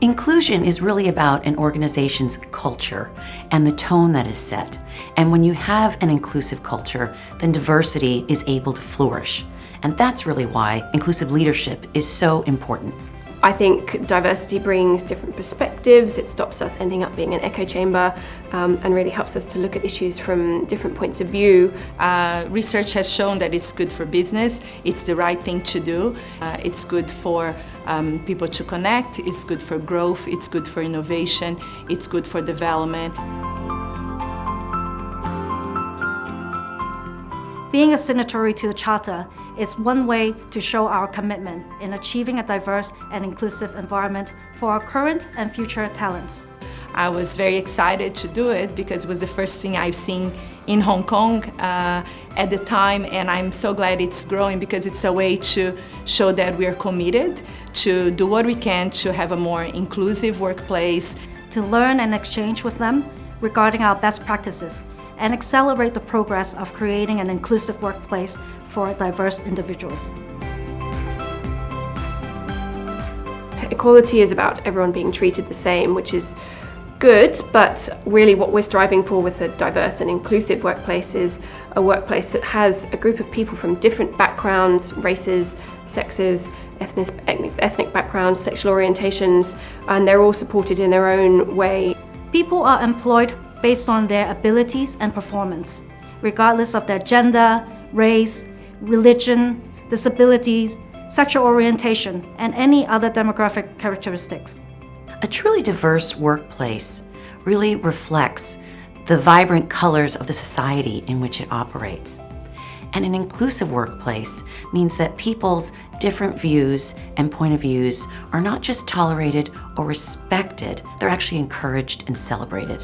Inclusion is really about an organization's culture and the tone that is set. And when you have an inclusive culture, then diversity is able to flourish. And that's really why inclusive leadership is so important. I think diversity brings different perspectives. It stops us ending up being an echo chamber and really helps us to look at issues from different points of view. Research has shown that it's good for business, it's the right thing to do, it's good for people to connect, it's good for growth, it's good for innovation, it's good for development. Being a signatory to the Charter is one way to show our commitment in achieving a diverse and inclusive environment for our current and future talents. I was very excited to do it because it was the first thing I've seen in Hong Kong at the time, and I'm so glad it's growing because it's a way to show that we're committed to do what we can to have a more inclusive workplace. To learn and exchange with them regarding our best practices and accelerate the progress of creating an inclusive workplace for diverse individuals. Equality is about everyone being treated the same, which is good, but really what we're striving for with a diverse and inclusive workplace is a workplace that has a group of people from different backgrounds, races, sexes, ethnic backgrounds, sexual orientations, and they're all supported in their own way. People are employed based on their abilities and performance, regardless of their gender, race, religion, disabilities, sexual orientation, and any other demographic characteristics. A truly diverse workplace really reflects the vibrant colors of the society in which it operates. And an inclusive workplace means that people's different views and point of views are not just tolerated or respected, they're actually encouraged and celebrated.